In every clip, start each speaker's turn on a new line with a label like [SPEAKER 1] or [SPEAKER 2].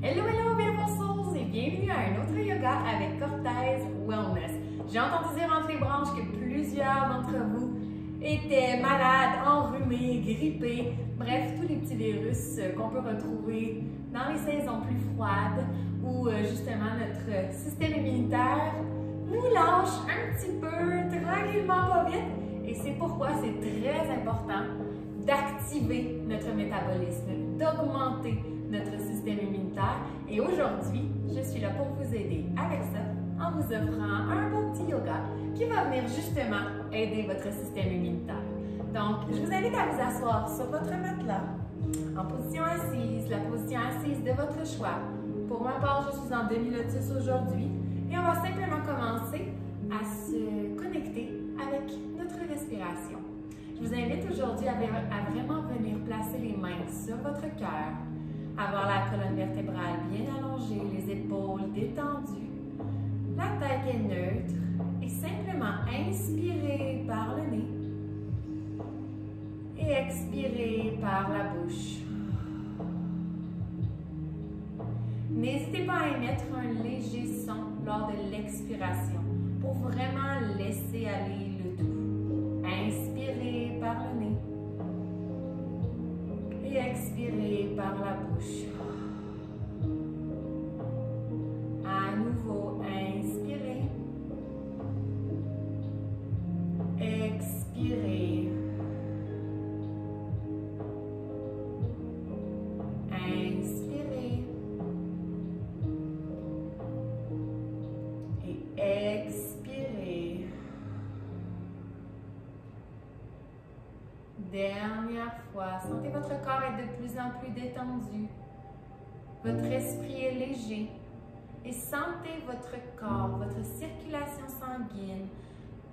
[SPEAKER 1] Hello, hello, beautiful souls et bienvenue à un autre yoga avec Cortez Wellness. J'ai entendu dire entre les branches que plusieurs d'entre vous étaient malades, enrhumés, grippés, bref, tous les petits virus qu'on peut retrouver dans les saisons plus froides où justement notre système immunitaire nous lâche un petit peu, tranquillement, pas vite. Et c'est pourquoi c'est très important d'activer notre métabolisme, d'augmenter notre système immunitaire. Et aujourd'hui, je suis là pour vous aider avec ça en vous offrant un beau petit yoga qui va venir justement aider votre système immunitaire. Donc, je vous invite à vous asseoir sur votre matelas en position assise, la position assise de votre choix. Pour ma part, je suis en demi-lotus aujourd'hui et on va simplement commencer à se connecter avec notre respiration. Je vous invite aujourd'hui à vraiment venir placer les mains sur votre cœur, avoir la colonne vertébrale bien allongée, les épaules détendues, la tête est neutre et simplement inspirer par le nez et expirer par la bouche. N'hésitez pas à émettre un léger son lors de l'expiration pour vraiment laisser aller le tout. Inspirez par le nez et expirez par la bouche. À nouveau, inspirez, expirez, inspirez et expirez. Dernière fois, sentez votre corps être de plus en plus détendu. Votre esprit est léger. Et sentez votre corps, votre circulation sanguine,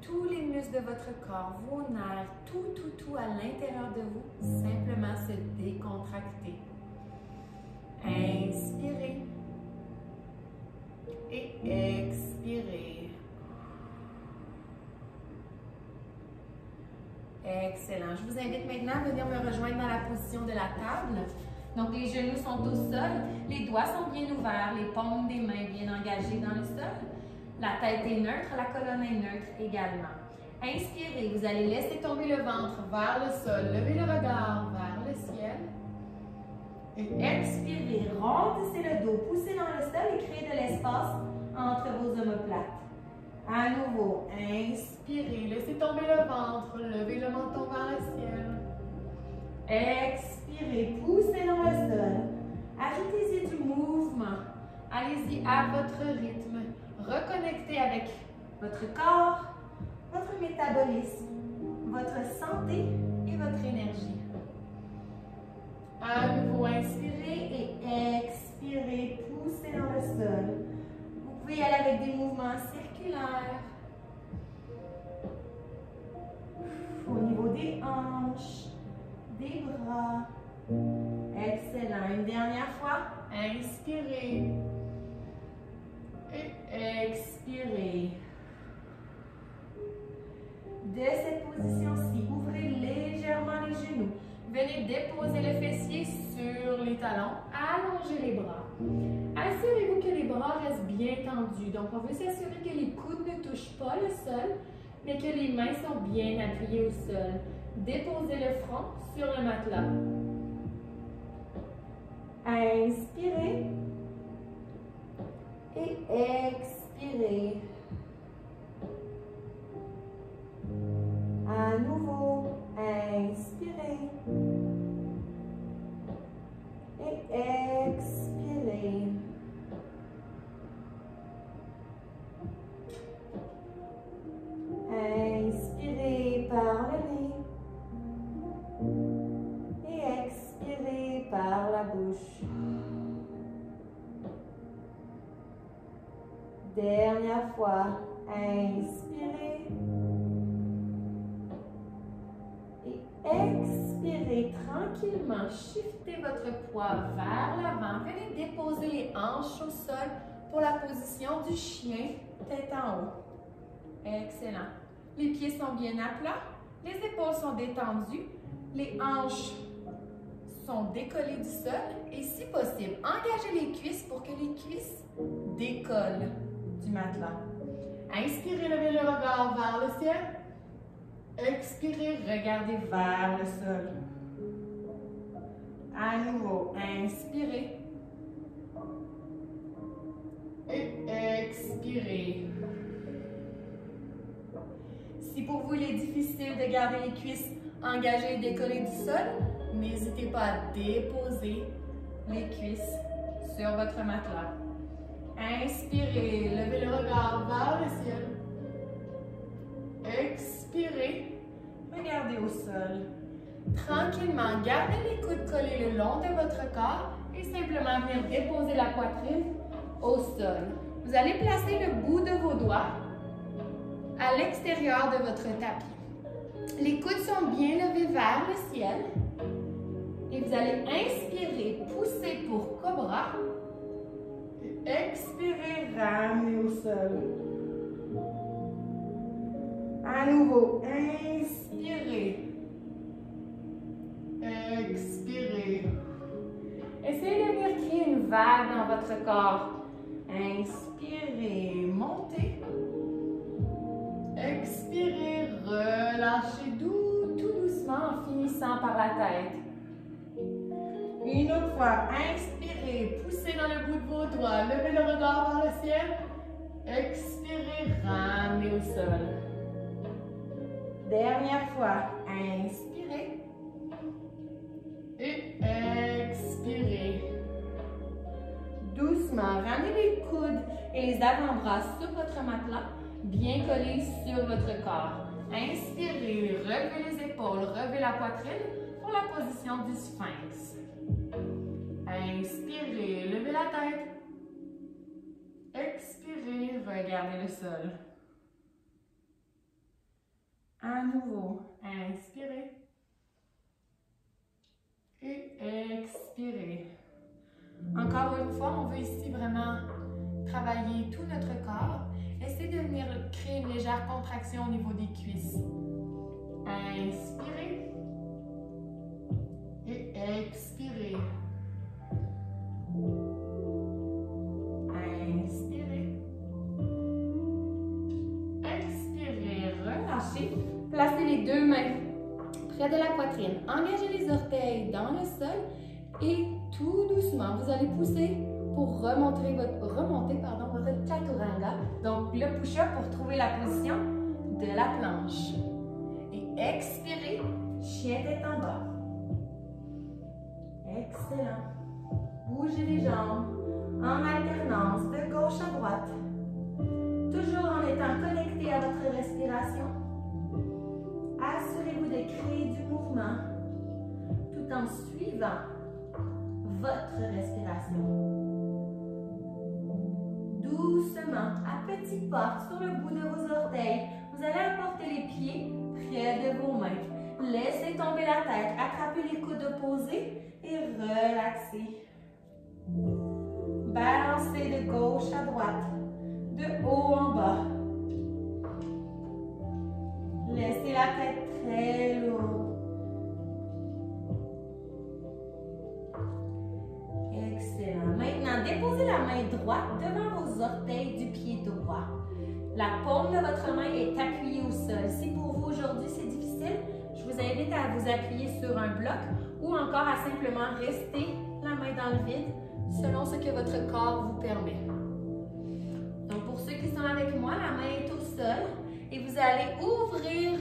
[SPEAKER 1] tous les muscles de votre corps, vos nerfs, tout à l'intérieur de vous, simplement se décontracter. Inspirez et expirez. Excellent. Je vous invite maintenant à venir me rejoindre dans la position de la table. Donc, les genoux sont au sol, les doigts sont bien ouverts, les paumes des mains bien engagées dans le sol. La tête est neutre, la colonne est neutre également. Inspirez, vous allez laisser tomber le ventre vers le sol, levez le regard vers le ciel. Et expirez, rondissez le dos, poussez dans le sol et créez de l'espace entre vos omoplates. À nouveau, inspirez, laissez tomber le ventre, levez le menton vers le ciel. Expirez, poussez dans le sol. Ajoutez-y du mouvement. Allez-y à votre rythme. Reconnectez avec votre corps, votre métabolisme, votre santé et votre énergie. À nouveau, inspirez et expirez, poussez dans le sol. Vous pouvez y aller avec des mouvements circulaires. Au niveau des hanches, des bras. Excellent. Une dernière fois. Inspirez. Et expirez. De cette position-ci, ouvrez légèrement les genoux. Venez déposer le fessier sur les talons. Allongez les bras. Assurez-vous que les bras restent bien tendus. Donc, on veut s'assurer que les coudes ne touchent pas le sol, mais que les mains sont bien appuyées au sol. Déposez le front sur le matelas. Inspirez et expirez. À nouveau, inspirez et expirez. Inspirez par le nez et expirez par la bouche. Dernière fois, inspirez et expirez tranquillement. Shiftez votre poids vers l'avant. Venez déposer les hanches au sol pour la position du chien, tête en haut. Excellent. Les pieds sont bien à plat, les épaules sont détendues, les hanches sont décollées du sol et si possible, engagez les cuisses cuisses décollent du matelas. Inspirez, levez le regard vers le ciel. Expirez, regardez vers le sol. À nouveau, inspirez. Et expirez. Si pour vous il est difficile de garder les cuisses engagées et décollées du sol, n'hésitez pas à déposer les cuisses sur votre matelas. Inspirez, levez le regard vers le ciel. Expirez, regardez au sol. Tranquillement, gardez les coudes collés le long de votre corps et simplement venir déposer la poitrine au sol. Vous allez placer le bout de vos doigts à l'extérieur de votre tapis. Les coudes sont bien levés vers le ciel. Et vous allez inspirer, pousser pour cobra. Et expirer, ramener au sol. À nouveau, inspirez. Expirez. Essayez de venir créer une vague dans votre corps. Inspirez, montez. Expirez, relâchez tout doucement en finissant par la tête. Une autre fois, inspirez, poussez dans le bout de vos doigts, levez le regard vers le ciel. Expirez, ramenez au sol. Dernière fois, inspirez et expirez. Doucement, ramenez les coudes et les avant-bras sur votre matelas, bien collés sur votre corps. Inspirez, relevez les épaules, relevez la poitrine pour la position du sphinx. Inspirez, levez la tête. Expirez, regardez le sol. À nouveau, inspirez. Et expirez. Encore une fois, on veut ici vraiment travailler tout notre corps. Essayez de venir créer une légère contraction au niveau des cuisses. Inspirez. Et expirez. Inspirez. Expirez. Relâchez. Placez les deux mains près de la poitrine. Engagez les orteils dans le sol et tout doucement, vous allez pousser pour remonter votre chaturanga. Donc, le push-up pour trouver la position de la planche. Et expirez, chien tête en bas. Excellent. Bougez les jambes en alternance de gauche à droite. Toujours en étant connecté à votre respiration. Assurez-vous de créer du mouvement tout en suivant votre respiration. Doucement, à petits pas sur le bout de vos orteils, vous allez apporter les pieds près de vos mains. Laissez tomber la tête, attrapez les coudes opposés et relaxez. Balancez de gauche à droite, de haut en bas. Laissez la tête très lourde. Excellent. Maintenant, déposez la main droite devant vos orteils du pied droit. La paume de votre main est appuyée au sol. Si pour vous aujourd'hui c'est difficile, je vous invite à vous appuyer sur un bloc ou encore à simplement rester la main dans le vide selon ce que votre corps vous permet. Donc pour ceux qui sont avec moi, la main est au sol et vous allez ouvrir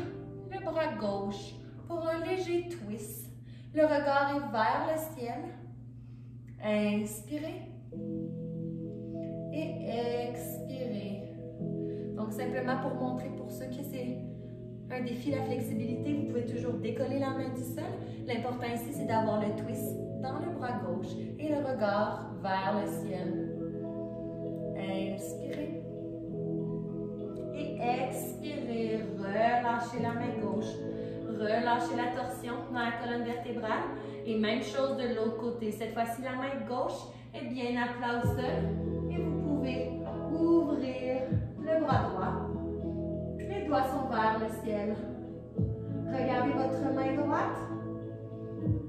[SPEAKER 1] le bras gauche pour un léger twist. Le regard est vers le ciel. Inspirez et expirez. Donc simplement pour montrer pour ceux qui c'est un défi la flexibilité, vous pouvez toujours décoller la main du sol. L'important ici c'est d'avoir le twist dans le bras gauche et le regard vers le ciel. Inspirez et expirez. Relâchez la main gauche. Relâchez la torsion dans la colonne vertébrale. Et même chose de l'autre côté. Cette fois-ci, la main gauche est bien à plat au sol. Et vous pouvez ouvrir le bras droit. Les doigts sont vers le ciel. Regardez votre main droite.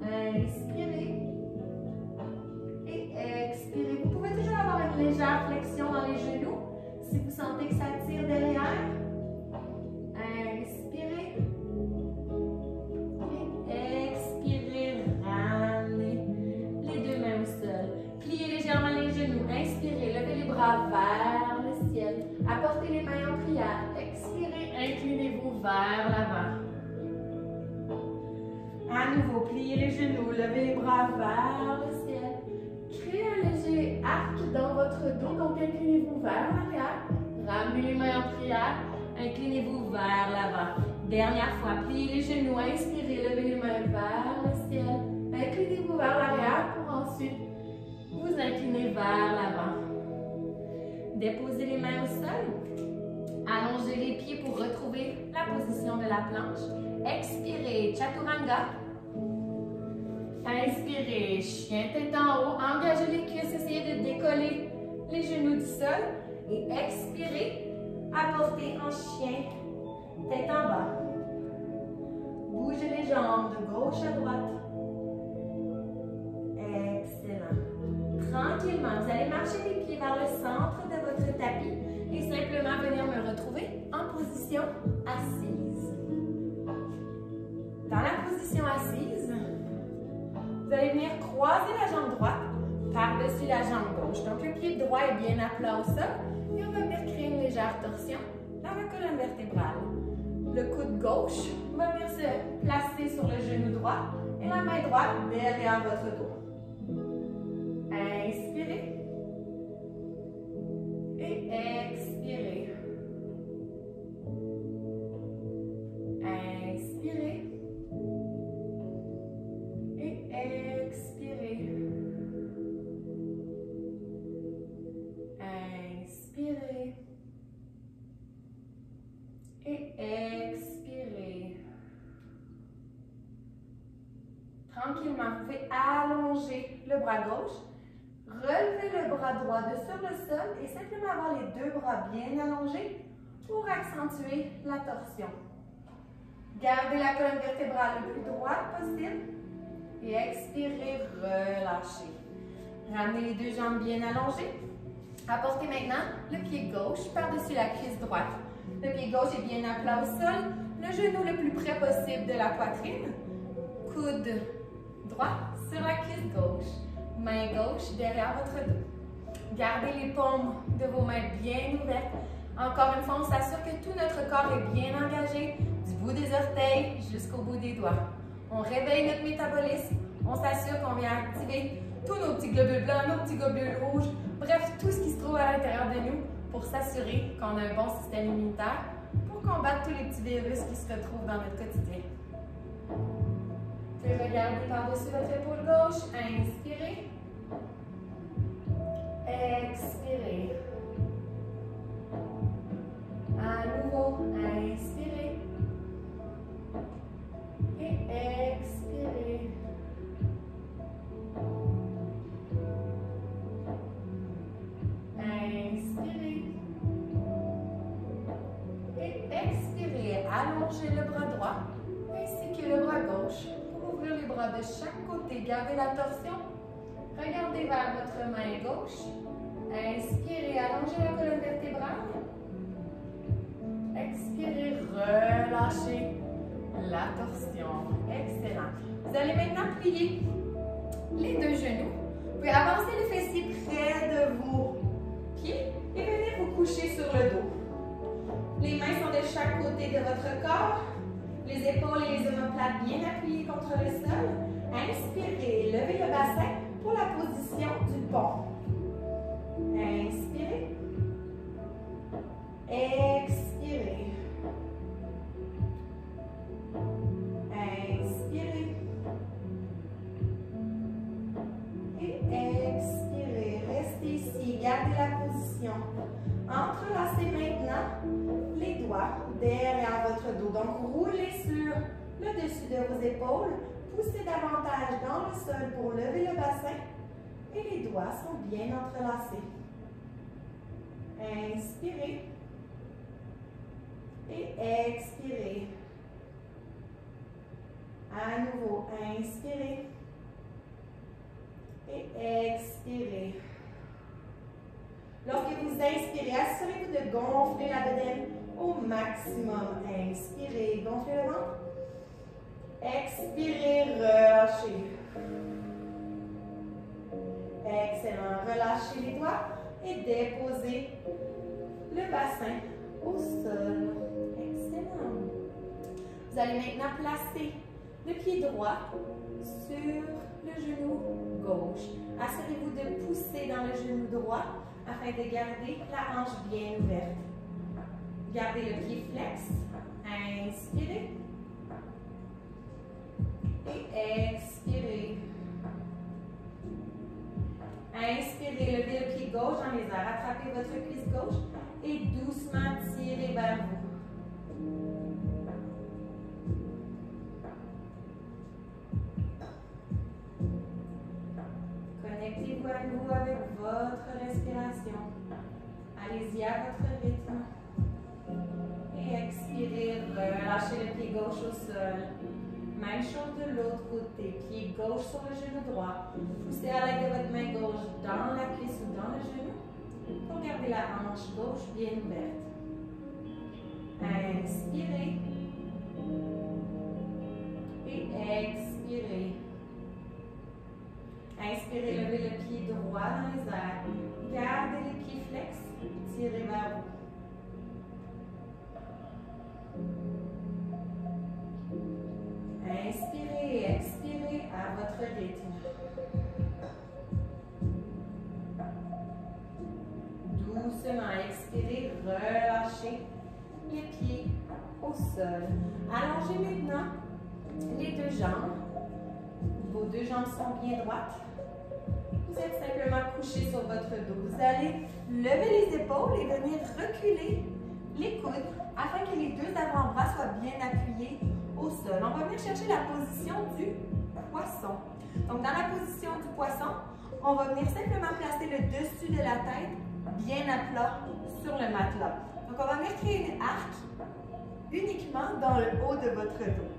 [SPEAKER 1] Inspirez. Et expirez. Vous pouvez toujours avoir une légère flexion dans les genoux. Si vous sentez que ça tire derrière, inspirez. Et expirez, ramenez les deux mains au sol. Pliez légèrement les genoux. Inspirez, levez les bras vers le ciel. Apportez les mains en prière. Expirez, inclinez-vous vers l'avant. À nouveau, pliez les genoux, levez les bras vers le ciel. Créez un léger arc dans votre dos, donc inclinez-vous vers l'arrière. Ramenez les mains en prière, inclinez-vous vers l'avant. Dernière fois, pliez les genoux, inspirez, levez les mains vers le ciel. Inclinez-vous vers l'arrière pour ensuite vous incliner vers l'avant. Déposez les mains au sol. Allongez les pieds pour retrouver la position de la planche. Expirez, Chaturanga. Inspirez, chien tête en haut. Engagez les cuisses, essayez de décoller les genoux du sol. Et expirez, apportez en chien, tête en bas. Bougez les jambes de gauche à droite. Excellent. Tranquillement, vous allez marcher les pieds vers le centre de votre tapis et simplement venir me retrouver en position assise. Dans la position assise, vous allez venir croiser la jambe droite par-dessus la jambe gauche. Donc, le pied droit est bien à plat au sol et on va venir créer une légère torsion dans la colonne vertébrale. Le coude gauche va venir se placer sur le genou droit et la main droite derrière votre dos. Inspirez et expirez. Inspirez et expirez. Inspirez et expirez. Tranquillement, vous pouvez allonger le bras gauche, relever le bras droit de sur le sol et simplement avoir les deux bras bien allongés pour accentuer la torsion. Gardez la colonne vertébrale le plus droite possible et expirez, relâchez. Ramenez les deux jambes bien allongées. Apportez maintenant le pied gauche par-dessus la cuisse droite. Le pied gauche est bien à plat au sol, le genou le plus près possible de la poitrine. Coude droit sur la cuisse gauche. Main gauche derrière votre dos. Gardez les paumes de vos mains bien ouvertes. Encore une fois, on s'assure que tout notre corps est bien engagé, du bout des orteils jusqu'au bout des doigts. On réveille notre métabolisme, on s'assure qu'on vient activer tous nos petits globules blancs, nos petits globules rouges, bref, tout ce qui se trouve à l'intérieur de nous pour s'assurer qu'on a un bon système immunitaire pour combattre tous les petits virus qui se retrouvent dans notre quotidien. Vous pouvez regarder par-dessus votre épaule gauche, inspirez, expirez. À nouveau, inspirez et expirez. Inspirez et expirez. Allongez le bras droit ainsi que le bras gauche pour ouvrir les bras de chaque côté. Gardez la torsion. Regardez vers votre main gauche. Inspirez, allongez la colonne vertébrale. Expirez, relâchez la torsion. Excellent. Vous allez maintenant plier les deux genoux. Vous pouvez avancer les fessiers près de vos pieds et venir vous coucher sur le dos. Les mains sont de chaque côté de votre corps. Les épaules et les omoplates bien appuyées contre le sol. Inspirez, levez le bassin pour la position du pont. Inspirez. Expirez. Inspirez. Et expirez. Restez ici. Gardez la position. Entrelacez maintenant les doigts derrière votre dos. Donc, roulez sur le dessus de vos épaules. Poussez davantage dans le sol pour lever le bassin. Et les doigts sont bien entrelacés. Inspirez. Et expirez. À nouveau, inspirez. Et expirez. vous inspirez, assurez-vous de gonfler la bedaine au maximum. Inspirez, gonflez le ventre. Expirez, relâchez. Excellent. Relâchez les doigts et déposez le bassin au sol. Excellent. Vous allez maintenant placer le pied droit sur le genou gauche. Assurez-vous de pousser dans le genou droit afin de garder la hanche bien ouverte. Gardez le pied flex. Inspirez. Et expirez. Inspirez, levez le pied gauche dans les airs. Attrapez votre cuisse gauche et doucement tirez vers vous. Connectez-vous à nouveau avec votre respiration. Allez-y à votre rythme. Et expirez, relâchez le pied gauche au sol. Même chose de l'autre côté. Pied gauche sur le genou droit. Poussez à l'aide de votre main gauche dans la cuisse ou dans le genou pour garder la hanche gauche bien ouverte. Inspirez. Et expirez. Inspirez, levez le pied droit dans les airs. Gardez les pieds flex. Tirez vers vous. Inspirez et expirez à votre rythme. Doucement, expirez, relâchez les pieds au sol. Allongez maintenant les deux jambes. Vos deux jambes sont bien droites. Vous êtes simplement couché sur votre dos. Vous allez lever les épaules et venir reculer les coudes afin que les deux avant-bras soient bien appuyés au sol. On va venir chercher la position du poisson. Donc, dans la position du poisson, on va venir simplement placer le dessus de la tête bien à plat sur le matelas. Donc, on va venir créer une arc uniquement dans le haut de votre dos.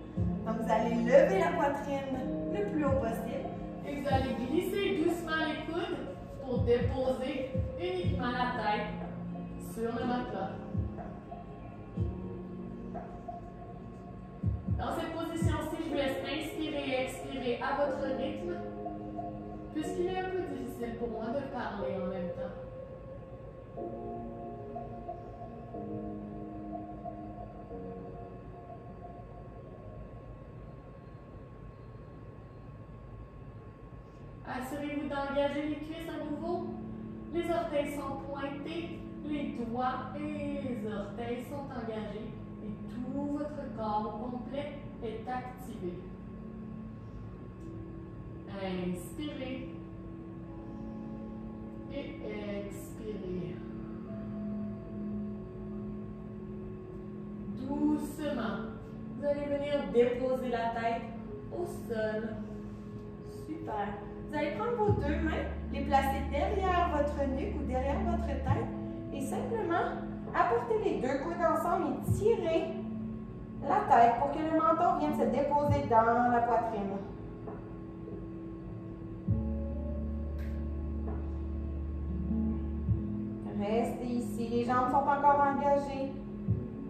[SPEAKER 1] Donc, vous allez lever la poitrine le plus haut possible et vous allez glisser doucement les coudes pour déposer uniquement la tête sur le matelas. Dans cette position-ci, je vous laisse inspirer et expirer à votre rythme, puisqu'il est un peu difficile pour moi de parler en même temps. Assurez-vous d'engager les cuisses à nouveau. Les orteils sont pointés, les doigts et les orteils sont engagés. Tout votre corps au complet est activé. Inspirez et expirez. Doucement, vous allez venir déposer la tête au sol. Super. Vous allez prendre vos deux mains, les placer derrière votre nuque ou derrière votre tête et simplement apporter les deux coudes ensemble et tirer la tête pour que le menton vienne se déposer dans la poitrine. Restez ici. Les jambes ne sont pas encore engagées.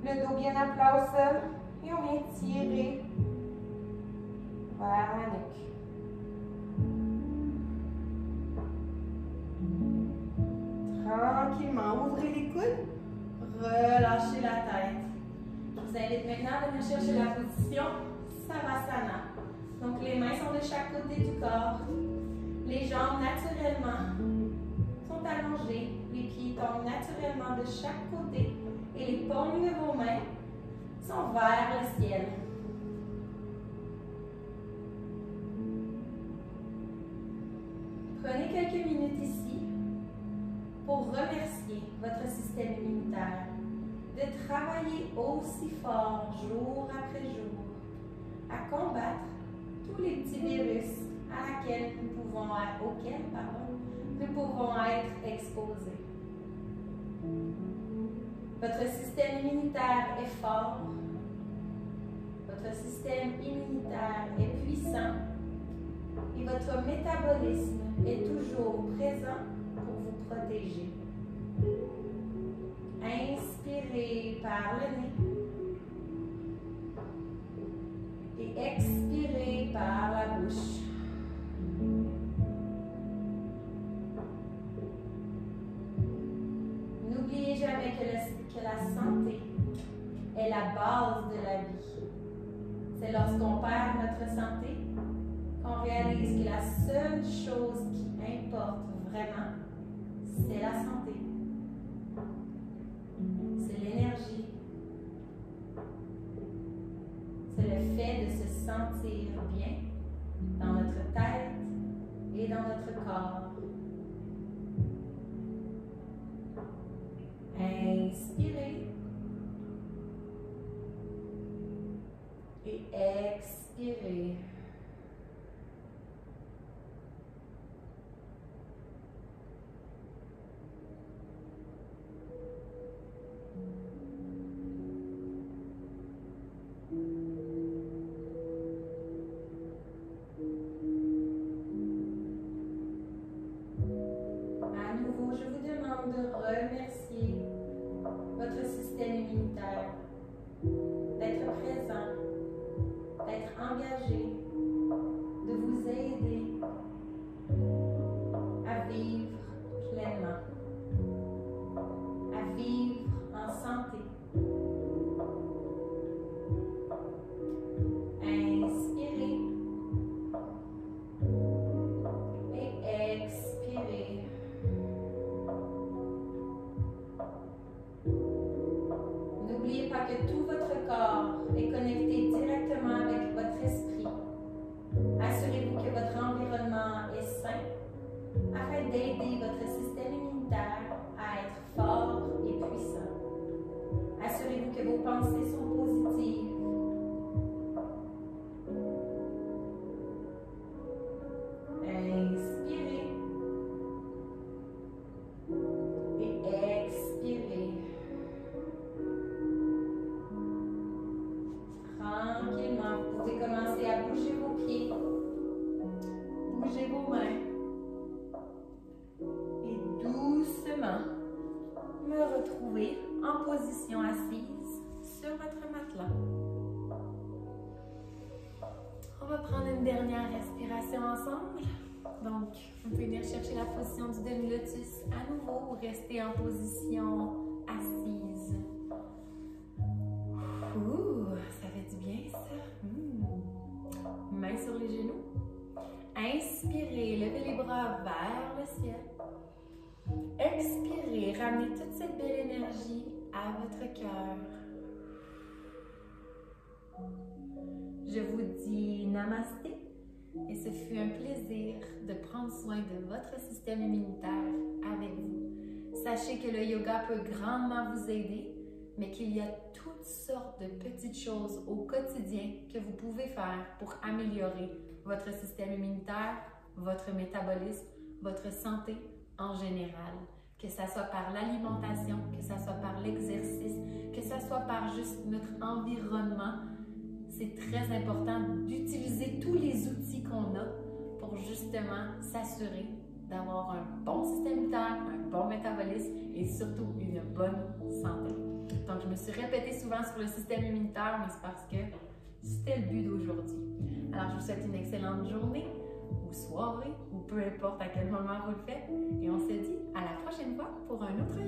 [SPEAKER 1] Le dos bien à plat au sol. Et on vient tirer vers la nuque. Tranquillement, ouvrez les coudes. Relâchez la tête. Je vous invite maintenant à venir chercher la position Savasana. Donc les mains sont de chaque côté du corps. Les jambes naturellement sont allongées. Les pieds tombent naturellement de chaque côté. Et les paumes de vos mains sont vers le ciel. Prenez quelques minutes ici pour remercier votre système immunitaire de travailler aussi fort jour après jour à combattre tous les petits virus auxquels nous pouvons être exposés. Votre système immunitaire est fort, votre système immunitaire est puissant et votre métabolisme est toujours présent pour vous protéger. par le nez. Et expirez par la bouche. N'oubliez jamais que la santé est la base de la vie. C'est lorsqu'on perd notre santé qu'on réalise que la seule chose qui importe vraiment, c'est la santé. C'est l'énergie. C'est le fait de se sentir bien dans notre tête et dans notre corps. Inspirez et expirez. À nouveau, je vous demande de remercier votre système immunitaire, d'être présent, d'être engagé, de vous aider à vivre pleinement, à vivre en santé. Inspirez et expirez. N'oubliez pas que tout votre corps est connecté directement avec votre esprit. Assurez-vous que votre environnement est sain afin d'aider votre système immunitaire à être fort et puissant. Assurez-vous que vos pensées sont positives. Inspirez et expirez. Tranquillement, vous pouvez commencer à bouger vos pieds, bouger vos mains et doucement me retrouver en position assise sur votre matelas. On va prendre une dernière respiration ensemble. Donc, vous pouvez venir chercher la position du demi-lotus à nouveau ou rester en position assise. Ouh, ça fait du bien ça. Mains sur les genoux. Inspirez, levez les bras vers le ciel. Expirez, ramenez toute cette belle énergie à votre cœur. Je vous dis namasté et ce fut un plaisir de prendre soin de votre système immunitaire avec vous. Sachez que le yoga peut grandement vous aider, mais qu'il y a toutes sortes de petites choses au quotidien que vous pouvez faire pour améliorer votre système immunitaire, votre métabolisme, votre santé en général. Que ce soit par l'alimentation, que ce soit par l'exercice, que ce soit par juste notre environnement. C'est très important d'utiliser tous les outils qu'on a pour justement s'assurer d'avoir un bon système immunitaire, un bon métabolisme et surtout une bonne santé. Donc, je me suis répétée souvent sur le système immunitaire, mais c'est parce que c'était le but d'aujourd'hui. Alors, je vous souhaite une excellente journée ou soirée, ou peu importe à quel moment vous le faites. Et on se dit à la prochaine fois pour un autre